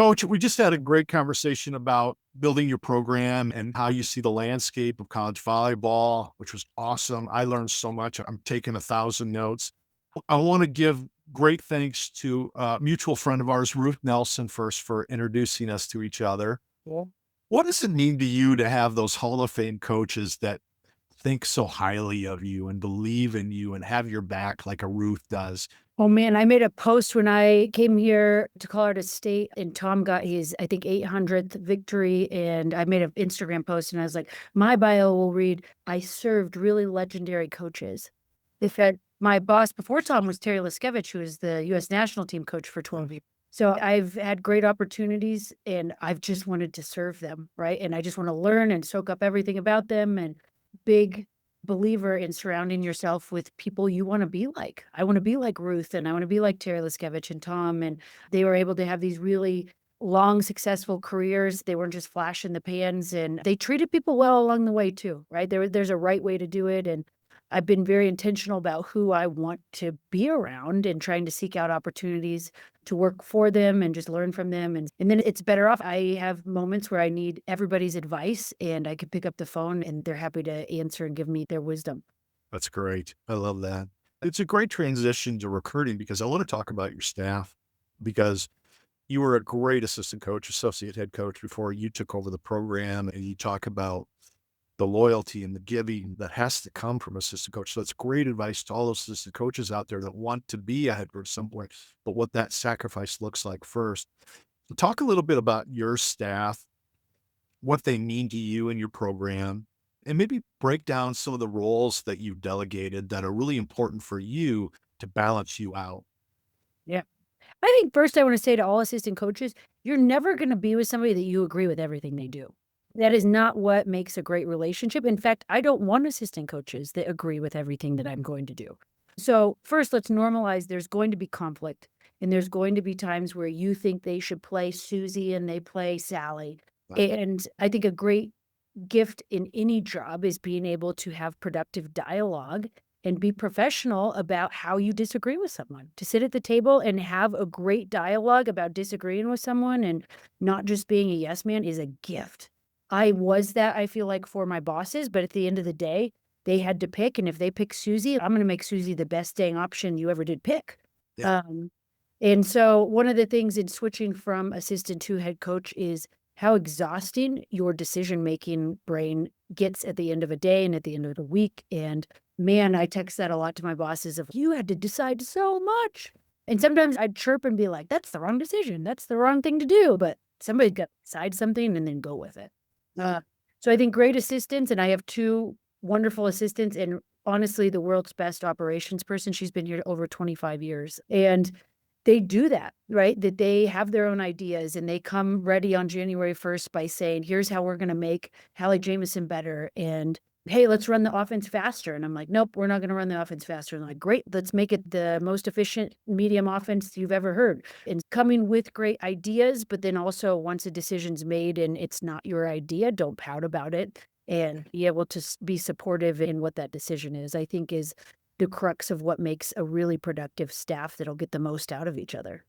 Coach, we just had a great conversation about building your program and how you see the landscape of college volleyball, which was awesome. I learned so much. I'm taking 1,000 notes. I want to give great thanks to a mutual friend of ours, Ruth Nelson, first for introducing us to each other. Yeah. What does it mean to you to have those Hall of Fame coaches that think so highly of you and believe in you and have your back like a Ruth does? Oh man, I made a post when I came here to Colorado State and Tom got his, I think, 800th victory. And I made an Instagram post and I was like, my bio will read, I served really legendary coaches. If had my boss before Tom was Terry Liskevich, who was the US national team coach for 12 years. So I've had great opportunities and I've just wanted to serve them, right? And I just want to learn and soak up everything about them and big believer in surrounding yourself with people you want to be like. I want to be like Ruth and I want to be like Terry Liskevich and Tom. And they were able to have these really long, successful careers. They weren't just flash in the pans and they treated people well along the way too, right? There's a right way to do it. And I've been very intentional about who I want to be around and trying to seek out opportunities to work for them and just learn from them. And then it's better off. I have moments where I need everybody's advice and I can pick up the phone and they're happy to answer and give me their wisdom. That's great. I love that. It's a great transition to recruiting because I want to talk about your staff because you were a great assistant coach, associate head coach before you took over the program. And you talk about the loyalty and the giving that has to come from assistant coach. So that's great advice to all those assistant coaches out there that want to be a head coach somewhere, but what that sacrifice looks like first. So talk a little bit about your staff, what they mean to you and your program, and maybe break down some of the roles that you've delegated that are really important for you to balance you out. Yeah. I think first I want to say to all assistant coaches, you're never going to be with somebody that you agree with everything they do. That is not what makes a great relationship. In fact, I don't want assistant coaches that agree with everything that I'm going to do. So, first, let's normalize there's going to be conflict, and there's going to be times where you think they should play Susie and they play Sally. And I think a great gift in any job is being able to have productive dialogue and be professional about how you disagree with someone. To sit at the table and have a great dialogue about disagreeing with someone and not just being a yes man is a gift. I was that, I feel like, for my bosses, but at the end of the day, they had to pick. And if they pick Susie, I'm going to make Susie the best dang option you ever did pick. Yeah. Um, and so one of the things in switching from assistant to head coach is how exhausting your decision-making brain gets at the end of a day and at the end of the week. And man, I text that a lot to my bosses of, you had to decide so much. And sometimes I'd chirp and be like, that's the wrong decision. That's the wrong thing to do. But somebody's got to decide something and then go with it. Uh, so I think great assistants, and I have two wonderful assistants and honestly the world's best operations person. She's been here over 25 years. And they do that, right? That they have their own ideas and they come ready on January 1st by saying, here's how we're going to make Hallie Jameson better. And hey, let's run the offense faster. And I'm like, nope, we're not going to run the offense faster. And I'm like, great, let's make it the most efficient medium offense you've ever heard. And coming with great ideas, but then also once a decision's made and it's not your idea, don't pout about it and be able to be supportive in what that decision is, I think is the crux of what makes a really productive staff that'll get the most out of each other.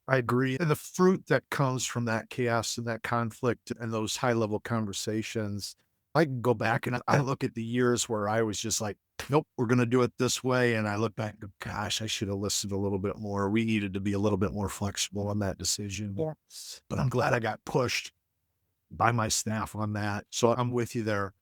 I agree. And the fruit that comes from that chaos and that conflict and those high level conversations, I can go back and I look at the years where I was just like, nope, we're going to do it this way. And I look back and go, gosh, I should have listened a little bit more. We needed to be a little bit more flexible on that decision. Yeah. But I'm glad I got pushed by my staff on that. So I'm with you there.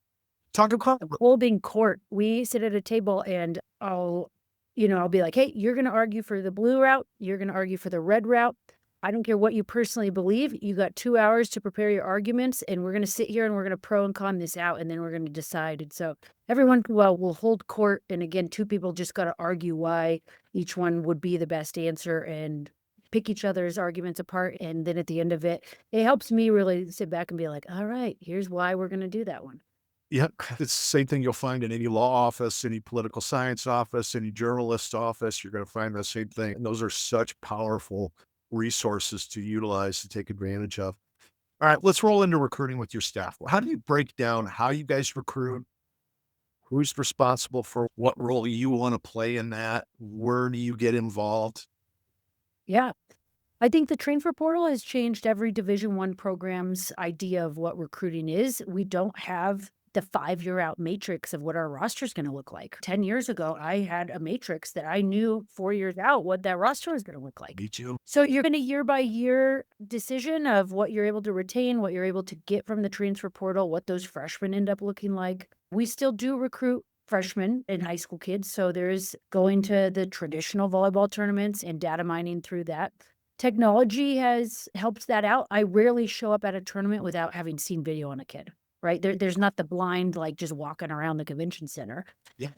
Talk about Holding court. We sit at a table and I'll be like, hey, you're going to argue for the blue route. You're going to argue for the red route. I don't care what you personally believe. You got 2 hours to prepare your arguments and we're going to sit here and we're going to pro and con this out and then we're going to decide. And so everyone, will hold court. And again, two people just got to argue why each one would be the best answer and pick each other's arguments apart. And then at the end of it, it helps me really sit back and be like, all right, here's why we're going to do that one. Yep, it's the same thing you'll find in any law office, any political science office, any journalist office. You're going to find the same thing. And those are such powerful resources to utilize to take advantage of. All right, let's roll into recruiting with your staff. How do you break down how you guys recruit? Who's responsible for what role you want to play in that? Where do you get involved? Yeah. I think the transfer portal has changed every Division I program's idea of what recruiting is. We don't have the 5-year out matrix of what our roster is going to look like. 10 years ago, I had a matrix that I knew 4 years out what that roster was going to look like. Me too. So you're in a year by year decision of what you're able to retain, what you're able to get from the transfer portal, what those freshmen end up looking like. We still do recruit freshmen and high school kids. So there's going to the traditional volleyball tournaments and data mining through that. Technology has helped that out. I rarely show up at a tournament without having seen video on a kid, right? There's not the blind, like, just walking around the convention center. Yeah.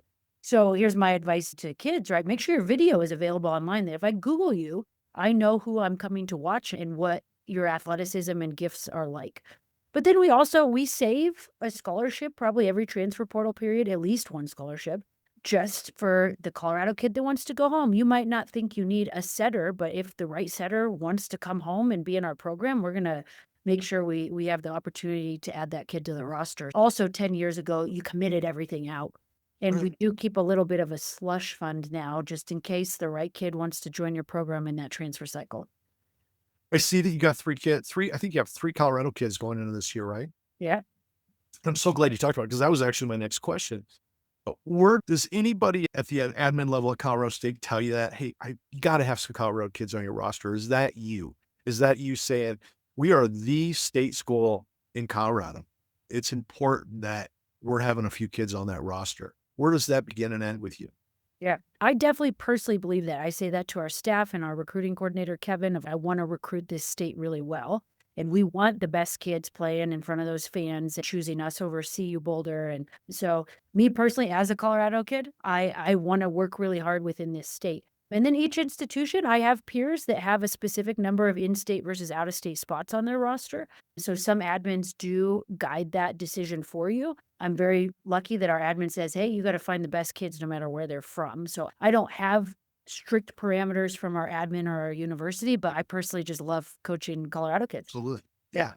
So here's my advice to kids, right? Make sure your video is available online. That if I Google you, I know who I'm coming to watch and what your athleticism and gifts are like. But then we save a scholarship probably every transfer portal period, at least one scholarship, just for the Colorado kid that wants to go home. You might not think you need a setter, but if the right setter wants to come home and be in our program, we're gonna make sure we have the opportunity to add that kid to the roster. Also, 10 years ago, you committed everything out. And we do keep a little bit of a slush fund now just in case the right kid wants to join your program in that transfer cycle. I see that you got 3 kids 3 I think you have 3 Colorado kids going into this year, right? Yeah. I'm so glad you talked about it because that was actually my next question. Where does anybody at the admin level at Colorado State tell you that, "Hey, you gotta have some Colorado kids on your roster." Is that you? Is that you saying, "We are the state school in Colorado. It's important that we're having a few kids on that roster." Where does that begin and end with you? Yeah. I definitely personally believe that. I say that to our staff and our recruiting coordinator, Kevin, of I want to recruit this state really well. And we want the best kids playing in front of those fans and choosing us over CU Boulder. And so me personally, as a Colorado kid, I want to work really hard within this state. And then each institution, I have peers that have a specific number of in-state versus out-of-state spots on their roster. So some admins do guide that decision for you. I'm very lucky that our admin says, "Hey, you got to find the best kids no matter where they're from." So I don't have strict parameters from our admin or our university, but I personally just love coaching Colorado kids. Absolutely. Yeah.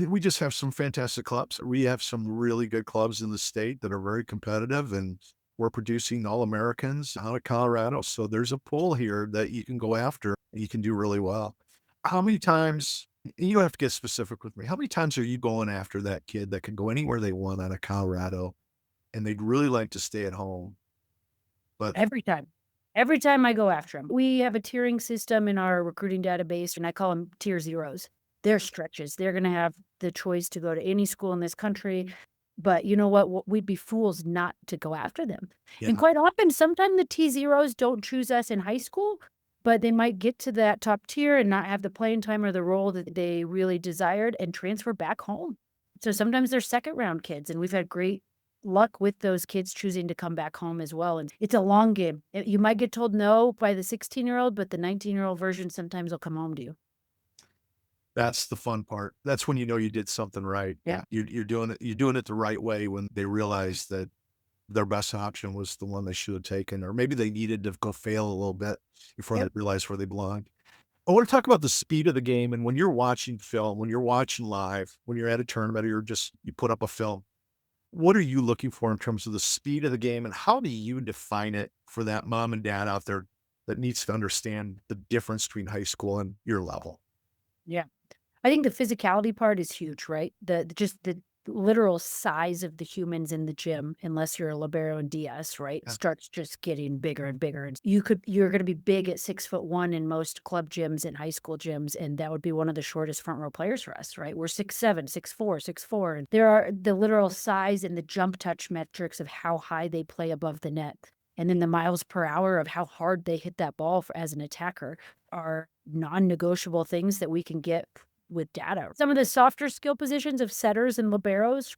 We just have some fantastic clubs. We have some really good clubs in the state that are very competitive, and we're producing All-Americans out of Colorado. So there's a pool here that you can go after and you can do really well. How many times, you don't have to get specific with me. How many times are you going after that kid that can go anywhere they want out of Colorado and they'd really like to stay at home? But Every time. Every time I go after them. We have a tiering system in our recruiting database, and I call them tier zeros. They're stretches. They're gonna have the choice to go to any school in this country, but you know what? We'd be fools not to go after them. And yeah, quite often, sometimes the T zeros don't choose us in high school, but they might get to that top tier and not have the playing time or the role that they really desired and transfer back home. So sometimes they're second round kids, and we've had great luck with those kids choosing to come back home as well. And it's a long game. You might get told no by the 16-year-old, but the 19-year-old version sometimes will come home to you. that's the fun part. That's when you know you did something right. Yeah. You're doing it the right way when they realize that their best option was the one they should have taken, or maybe they needed to go fail a little bit before they Yep. realized where they belonged. I want to talk about the speed of the game. And when you're watching film, when you're watching live, when you're at a tournament or you put up a film, what are you looking for in terms of the speed of the game? And how do you define it for that mom and dad out there that needs to understand the difference between high school and your level? Yeah. I think the physicality part is huge, right? Just the literal size of the humans in the gym, unless you're a libero and DS, right, Yeah. starts just getting bigger and bigger. And you're going to be big at 6'1" in most club gyms and high school gyms, and that would be one of the shortest front row players for us, right? We're 6'7", 6'4", 6'4", and there are the literal size and the jump touch metrics of how high they play above the net. And then the miles per hour of how hard they hit that ball as an attacker are non-negotiable things that we can get with data. Some of the softer skill positions of setters and liberos,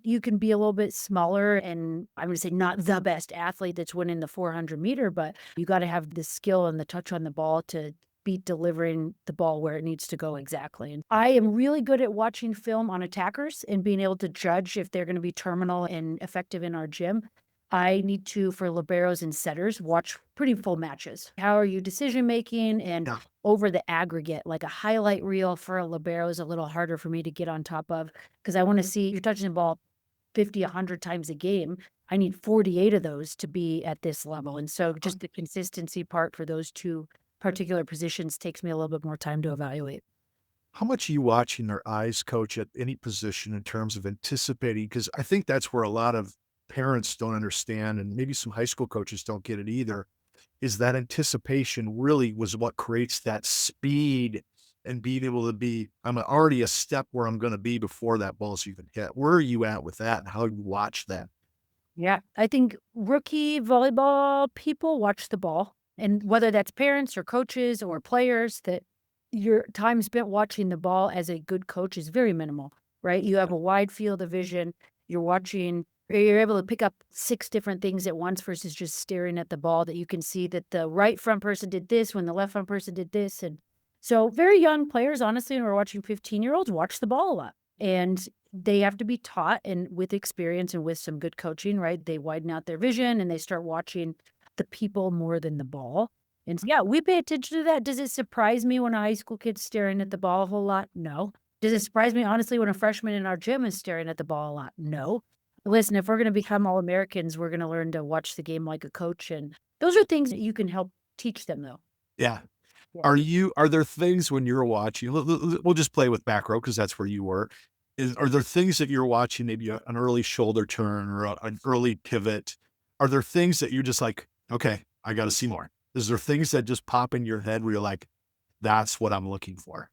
you can be a little bit smaller and I'm gonna say not the best athlete that's winning the 400-meter, but you gotta have the skill and the touch on the ball to be delivering the ball where it needs to go exactly. And I am really good at watching film on attackers and being able to judge if they're gonna be terminal and effective in our gym. I need to, for liberos and setters, watch pretty full matches. How are you decision making and Yeah. over the aggregate, like a highlight reel for a libero is a little harder for me to get on top of because I want to see you're touching the ball 50, 100 times a game. I need 48 of those to be at this level. And so just the consistency part for those two particular positions takes me a little bit more time to evaluate. How much are you watching their eyes, coach, at any position in terms of anticipating? Because I think that's where a lot of parents don't understand, and maybe some high school coaches don't get it either, is that anticipation really was what creates that speed and being able to be, I'm already a step where I'm going to be before that ball's even hit. Where are you at with that and how you watch that? Yeah, I think rookie volleyball people watch the ball, and whether that's parents or coaches or players, that your time spent watching the ball as a good coach is very minimal, right? You have a wide field of vision. You're watching, you're able to pick up 6 different things at once versus just staring at the ball, that you can see that the right front person did this when the left front person did this. And so very young players, honestly, when we're watching 15-year-olds watch the ball a lot. And they have to be taught, and with experience and with some good coaching, right? They widen out their vision and they start watching the people more than the ball. And so, yeah, we pay attention to that. Does it surprise me when a high school kid's staring at the ball a whole lot? No. Does it surprise me, honestly, when a freshman in our gym is staring at the ball a lot? No. Listen, if we're going to become All Americans, we're going to learn to watch the game like a coach. And those are things that you can help teach them, though. Yeah. Yeah. Are there things when you're watching, we'll just play with back row because that's where you were. Are there things that you're watching, maybe an early shoulder turn or an early pivot? Are there things that you're just like, okay, I got to see more? Is there things that just pop in your head where you're like, that's what I'm looking for?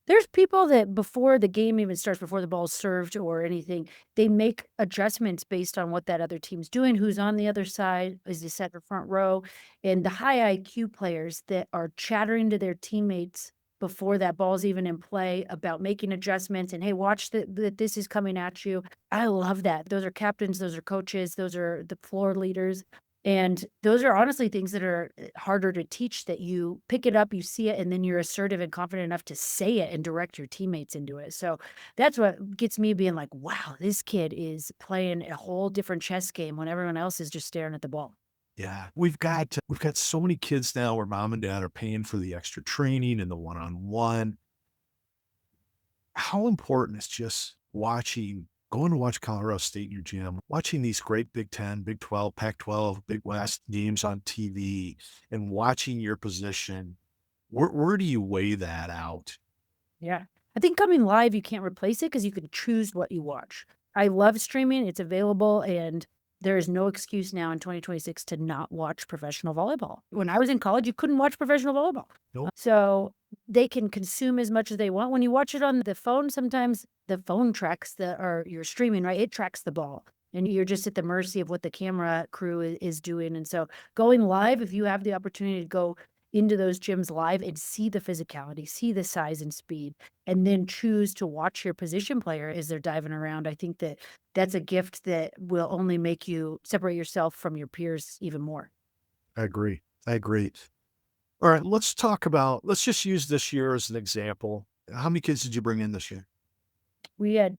There's people that before the game even starts, before the ball's served or anything, they make adjustments based on what that other team's doing, who's on the other side, is the center front row, and the high IQ players that are chattering to their teammates before that ball's even in play about making adjustments and, "Hey, watch that this is coming at you." I love that. Those are captains, those are coaches, those are the floor leaders. And those are honestly things that are harder to teach, that you pick it up, you see it, and then you're assertive and confident enough to say it and direct your teammates into it. So that's what gets me being like, wow, this kid is playing a whole different chess game when everyone else is just staring at the ball. Yeah, we've got so many kids now where mom and dad are paying for the extra training and the one-on-one. How important is just going to watch Colorado State in your gym, watching these great Big 10, Big 12, Pac-12, Big West games on TV and watching your position. Where do you weigh that out? Yeah. I think coming live, you can't replace it because you can choose what you watch. I love streaming, it's available, and there is no excuse now in 2026 to not watch professional volleyball. When I was in college, you couldn't watch professional volleyball. Nope. So they can consume as much as they want. When you watch it on the phone, sometimes the phone tracks or you're streaming, right? It tracks the ball. And you're just at the mercy of what the camera crew is doing. And so going live, if you have the opportunity to go into those gyms live and see the physicality, see the size and speed, and then choose to watch your position player as they're diving around. I think that that's a gift that will only make you separate yourself from your peers even more. I agree. I agree. All right, let's just use this year as an example. How many kids did you bring in this year? We had,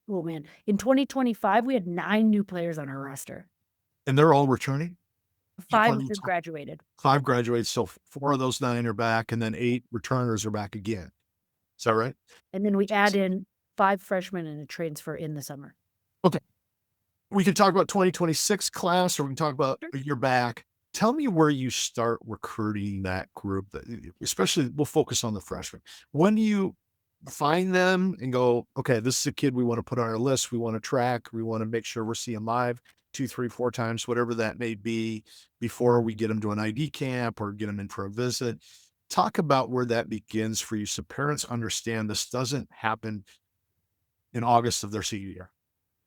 oh man, in 2025, we had 9 new players on our roster. And they're all returning? You 5 plan have graduated. 5 graduates, so 4 of those 9 are back, and then 8 returners are back again. Is that right? And then we add in 5 freshmen and a transfer in the summer. Okay. We can talk about 2026 class, or we can talk about Sure. a year back. Tell me where you start recruiting that group, especially we'll focus on the freshmen. When do you find them and go, okay, this is a kid we want to put on our list. We want to track. We want to make sure we're seeing live 2, 3, 4 times, whatever that may be, before we get them to an ID camp or get them in for a visit. Talk about where that begins for you so parents understand this doesn't happen in August of their senior year.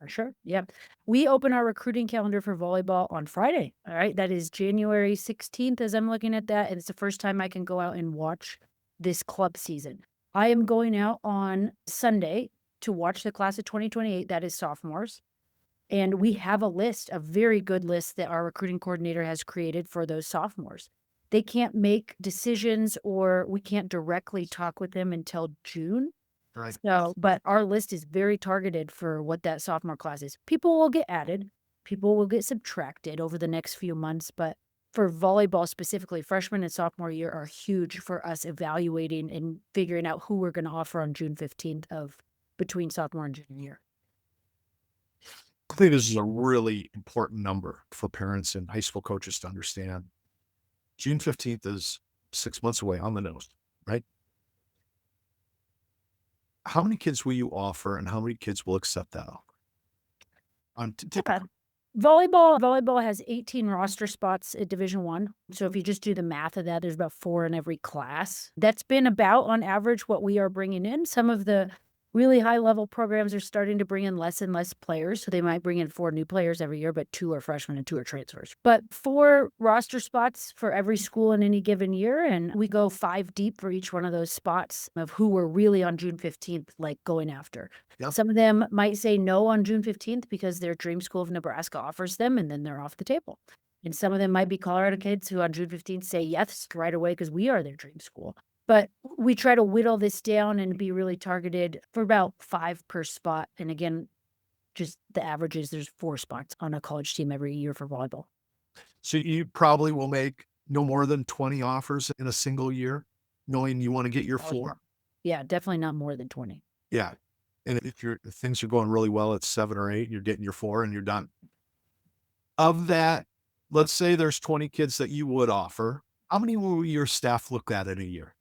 For sure. Yep. We open our recruiting calendar for volleyball on Friday. All right. That is January 16th as I'm looking at that. And it's the first time I can go out and watch this club season. I am going out on Sunday to watch the class of 2028. That is sophomores. And we have a list, a very good list that our recruiting coordinator has created for those sophomores. They can't make decisions or we can't directly talk with them until June. Right. So, but our list is very targeted for what that sophomore class is. People will get added, people will get subtracted over the next few months, but for volleyball specifically, freshman and sophomore year are huge for us evaluating and figuring out who we're going to offer on June 15th of between sophomore and junior year. I think this is a really important number for parents and high school coaches to understand. June 15th is 6 months away on the nose, right? How many kids will you offer and how many kids will accept that offer? Yeah. Typically. Volleyball has 18 roster spots at Division One. So if you just do the math of that, there's about 4 in every class. That's been about on average what we are bringing in. Some of the really high level programs are starting to bring in less and less players. So they might bring in 4 new players every year, but 2 are freshmen and 2 are transfers. But 4 roster spots for every school in any given year. And we go 5 deep for each one of those spots of who we're really on June 15th, like going after. Yeah. Some of them might say no on June 15th because their dream school of Nebraska offers them, and then they're off the table. And some of them might be Colorado kids who on June 15th say yes right away because we are their dream school. But we try to whittle this down and be really targeted for about 5 per spot. And again, just the average is there's 4 spots on a college team every year for volleyball. So you probably will make no more than 20 offers in a single year, knowing you want to get your Oh, yeah. 4. Yeah, definitely not more than 20. Yeah. And if things are going really well, it's 7 or 8, you're getting your 4 and you're done. Of that, let's say there's 20 kids that you would offer. How many will your staff look at in a year?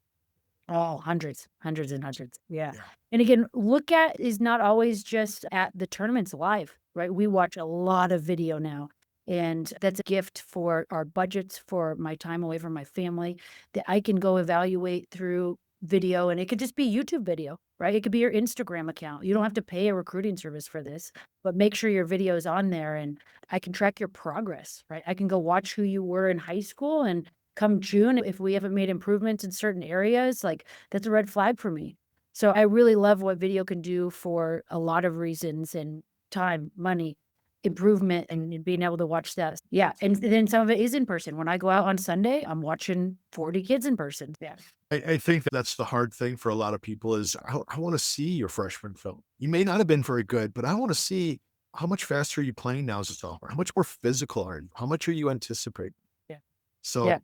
Oh, hundreds, hundreds and hundreds. Yeah. Yeah. And again, look at is not always just at the tournaments live, right? We watch a lot of video now. And that's a gift for our budgets, for my time away from my family, that I can go evaluate through video. And it could just be YouTube video, right? It could be your Instagram account. You don't have to pay a recruiting service for this, but make sure your video is on there and I can track your progress, right? I can go watch who you were in high school and come June, if we haven't made improvements in certain areas, like that's a red flag for me. So I really love what video can do for a lot of reasons and time, money, improvement, and being able to watch that. Yeah. And then some of it is in person. When I go out on Sunday, I'm watching 40 kids in person. Yeah. I think that's the hard thing for a lot of people is I want to see your freshman film. You may not have been very good, but I want to see how much faster are you playing now as a sophomore? How much more physical are you? How much are you anticipating? Yeah. So Yeah.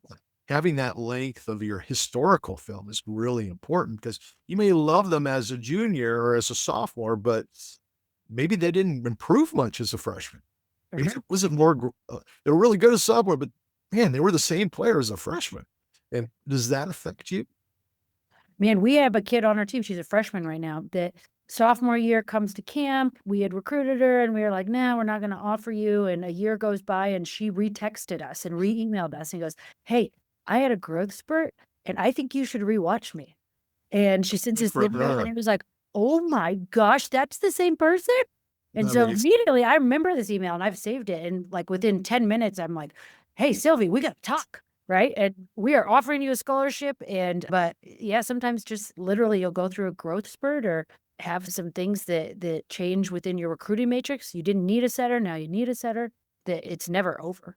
having that length of your historical film is really important because you may love them as a junior or as a sophomore, but maybe they didn't improve much as a freshman. Maybe it wasn't they were really good as sophomore, but man, they were the same player as a freshman. And does that affect you? Man, we have a kid on our team. She's a freshman right now that sophomore year comes to camp. We had recruited her and we were like, no, we're not going to offer you. And a year goes by and she retexted us and re-emailed us and goes, hey, I had a growth spurt and I think you should rewatch me. And she sends this email and it was like, oh my gosh, that's the same person. And so immediately I remember this email and I've saved it. And like within 10 minutes, I'm like, hey, Sylvie, we got to talk. Right. And we are offering you a scholarship. But yeah, sometimes just literally you'll go through a growth spurt or have some things that change within your recruiting matrix. You didn't need a setter. Now you need a setter. That it's never over.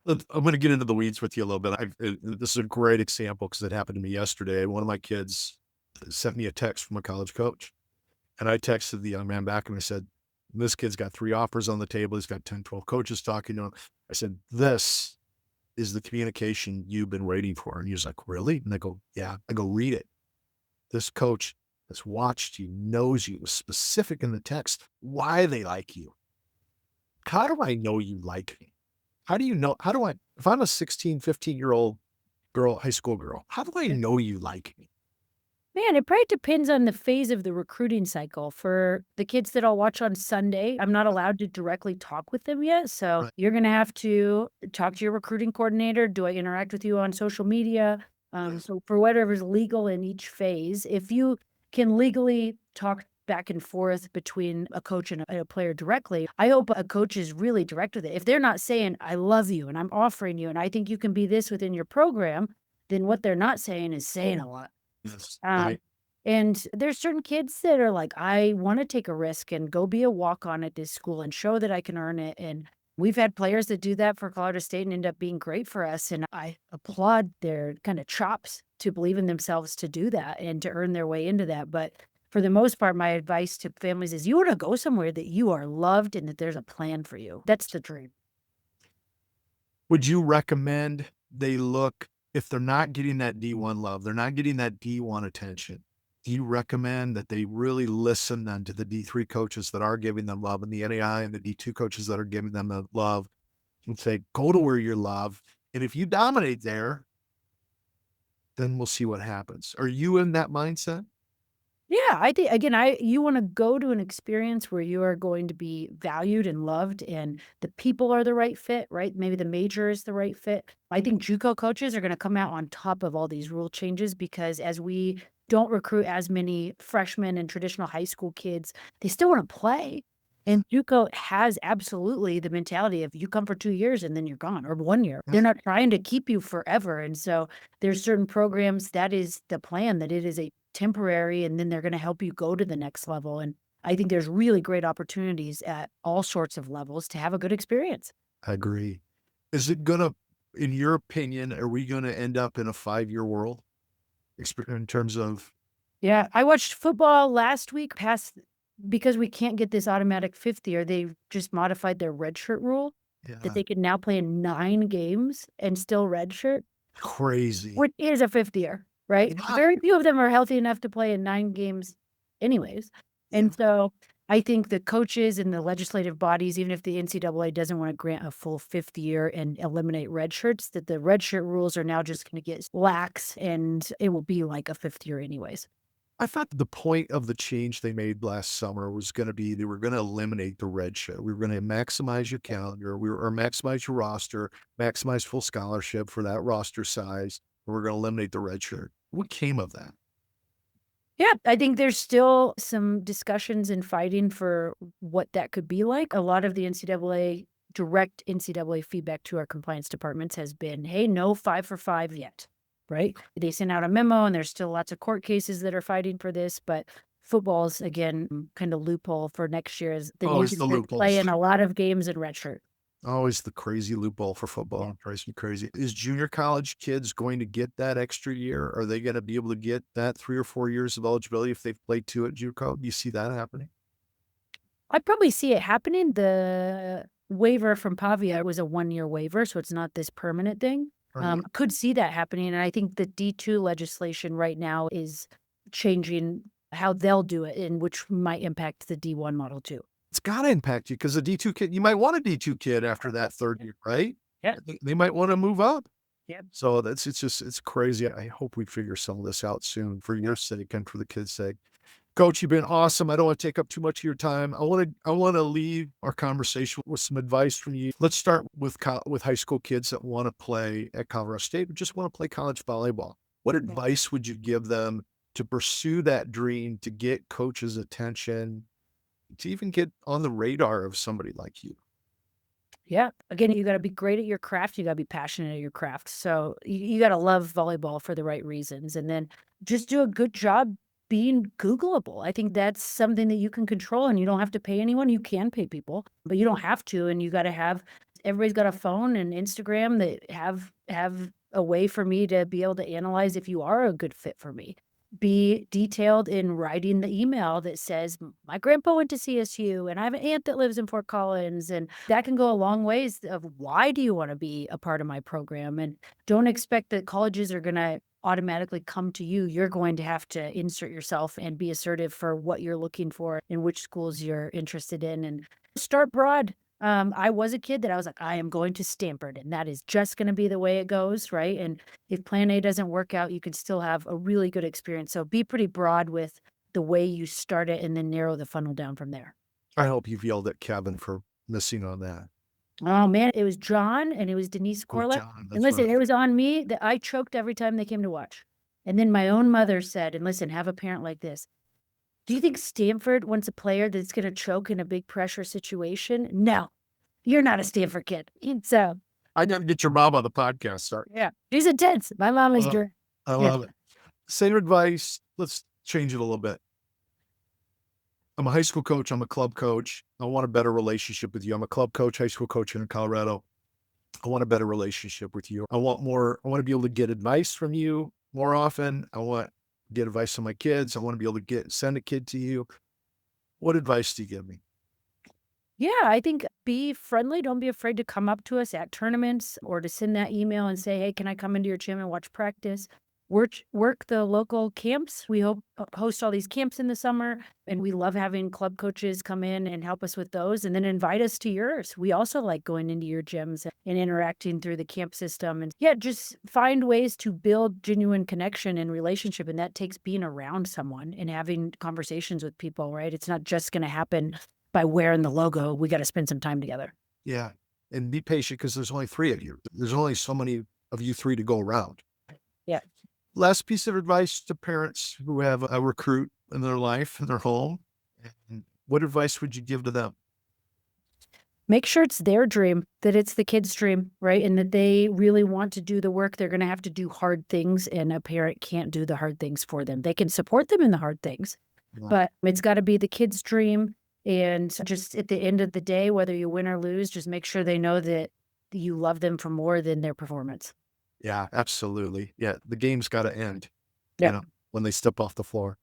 I'm going to get into the weeds with you a little bit. This is a great example because it happened to me yesterday. One of my kids sent me a text from a college coach. And I texted the young man back and I said, this kid's got 3 offers on the table. He's got 10, 12 coaches talking to him. I said, this is the communication you've been waiting for. And he was like, really? And I go, yeah. I go, read it. This coach has watched you, knows you, was specific in the text, why they like you. How do I know you like me? How do you know? If I'm a 16, 15-year-old girl, high school girl, how do I know you like me? Man, it probably depends on the phase of the recruiting cycle. For the kids that I'll watch on Sunday, I'm not allowed to directly talk with them yet. So Right. you're going to have to talk to your recruiting coordinator. Do I interact with you on social media? So for whatever's legal in each phase, if you can legally talk back and forth between a coach and a player directly, I hope a coach is really direct with it. If they're not saying, I love you and I'm offering you and I think you can be this within your program, then what they're not saying is saying a lot. Yes. Um, and there's certain kids that are like, I want to take a risk and go be a walk-on at this school and show that I can earn it. And we've had players that do that for Colorado State and end up being great for us. And I applaud their kind of chops to believe in themselves to do that and to earn their way into that. But for the most part, my advice to families is you want to go somewhere that you are loved and that there's a plan for you. That's the dream. Would you recommend they look, if they're not getting that D1 love, they're not getting that D1 attention, do you recommend that they really listen then to the D3 coaches that are giving them love and the NAI and the D2 coaches that are giving them the love and say, go to where you're loved. And if you dominate there, then we'll see what happens. Are you in that mindset? Yeah, I think again, I you wanna go to an experience where you are going to be valued and loved and the people are the right fit, right? Maybe the major is the right fit. I think JUCO coaches are gonna come out on top of all these rule changes because as we don't recruit as many freshmen and traditional high school kids, they still wanna play. And JUCO has absolutely the mentality of you come for 2 years and then you're gone, or 1 year. They're not trying to keep you forever, and so there's certain programs that is the plan, that it is a temporary, and then they're gonna help you go to the next level, and I think there's really great opportunities at all sorts of levels to have a good experience. I agree. Is it gonna in your opinion, are we gonna end up in a 5-year world in terms of Yeah, I watched football last week past because we can't get this automatic 5th year, they just modified their redshirt rule that yeah, they can now play in 9 games and still redshirt, crazy. which is a 5th year, right? Yeah, Very few of them are healthy enough to play in 9 games anyways, yeah. and so I think the coaches and the legislative bodies, even if the NCAA doesn't wanna grant a full 5th year and eliminate red shirts, that the red shirt rules are now just gonna get lax, and it will be like a 5th year anyways. I thought the point of the change they made last summer was gonna be they were gonna eliminate the red shirt. We were gonna maximize your calendar, or maximize your roster, maximize full scholarship for that roster size, and we're gonna eliminate the red shirt. What came of that? Yeah, I think there's still some discussions and fighting for what that could be like. A lot of the NCAA direct NCAA feedback to our compliance departments has been, "Hey, no 5 for 5 yet." Right? They sent out a memo and there's still lots of court cases that are fighting for this, but football's again kind of loophole for next year is the name Always the can play loopholes. in a lot of games in redshirt. Always the crazy loophole for Yeah. football. It drives me crazy. Is junior college kids going to get that extra year? Are they gonna be able to get that 3 or 4 years of eligibility if they've played 2 at JUCO? Do you see that happening? I probably see it happening. The waiver from Pavia was a 1-year waiver, so it's not this permanent thing. Right. Could see that happening, and I think the D2 legislation right now is changing how they'll do it, and which might impact the D1 model too. It's gotta impact you because a D2 kid you might want a D2 kid after that 3rd year, right? Yeah. They might wanna move up. Yeah. So it's crazy. I hope we figure some of this out soon for your sake and for the kids' sake. Coach, you've been awesome. I don't want to take up too much of your time. I wanna leave our conversation with some advice from you. Let's start with with high school kids that wanna play at Colorado State, or just wanna play college volleyball. What advice would you give them to pursue that dream, to get coach's attention, to even get on the radar of somebody like you? Yeah. Again, you gotta be great at your craft, you gotta be passionate at your craft. So you gotta love volleyball for the right reasons, and then just do a good job being Googleable. I think that's something that you can control, and you don't have to pay anyone. You can pay people, but you don't have to, and you gotta have everybody's got a phone and Instagram that have a way for me to be able to analyze if you are a good fit for me. Be detailed in writing the email that says, "My grandpa went to CSU, and I have an aunt that lives in Fort Collins," and that can go a long ways of why do you wanna be a part of my program, and don't expect that colleges are gonna automatically come to you. You're going to have to insert yourself and be assertive for what you're looking for and which schools you're interested in, and start broad. I was a kid that I was like, "I am going to Stanford, and that is just gonna be the way it goes," right? And if plan A doesn't work out, you can still have a really good experience. So be pretty broad with the way you start it and then narrow the funnel down from there. I hope you've yelled at Kevin for missing on that. Oh, man, it was John and it was Denise Oh, Corlett. John, And that's listen, right. it was on me that I choked every time they came to watch. And then my own mother said, and listen, have a parent like this. Do you think Stanford wants a player that's gonna choke in a big pressure situation? No, you're not a Stanford kid. And so, I gotta get your mom on the podcast, sorry. yeah, she's intense. My mom is Uh, dur I yeah. love it. Same advice, let's change it a little bit. I'm a high school coach, I'm a club coach. I want a better relationship with you. I'm a club coach, high school coach here in Colorado. I want a better relationship with you. I wanna be able to get advice from you more often. I want to get advice on my kids. I wanna be able to send a kid to you. What advice do you give me? Yeah, I think be friendly. Don't be afraid to come up to us at tournaments or to send that email and say, "Hey, can I come into your gym and watch practice?" work the local camps. We host all these camps in the summer, and we love having club coaches come in and help us with those, and then invite us to yours. We also like going into your gyms and interacting through the camp system, and yeah, just find ways to build genuine connection and relationship, and that takes being around someone and having conversations with people, right? It's not just going to happen by wearing the logo. We got to spend some time together. Yeah. And be patient because there's only three of you. There's only so many of you three to go around. Yeah. Last piece of advice to parents who have a recruit in their life, in their home. And what advice would you give to them? Make sure it's their dream, that it's the kid's dream, right? And that they really want to do the work. They're going to have to do hard things, and a parent can't do the hard things for them. They can support them in the hard things, Yeah. but it's got to be the kid's dream. And just at the end of the day, whether you win or lose, just make sure they know that you love them for more than their performance. Yeah, absolutely. Yeah, the game's got to end, you Yeah. know, when they step off the floor.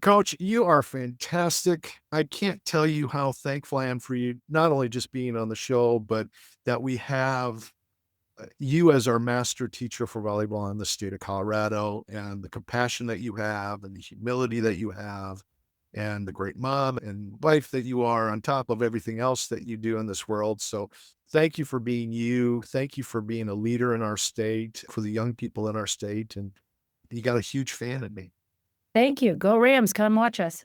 Coach, you are fantastic. I can't tell you how thankful I am for you, not only just being on the show, but that we have you as our master teacher for volleyball in the state of Colorado, and the compassion that you have and the humility that you have and the great mom and wife that you are on top of everything else that you do in this world. So thank you for being you. Thank you for being a leader in our state for the young people in our state. And you got a huge fan in me. Thank you. Go Rams. Come watch us.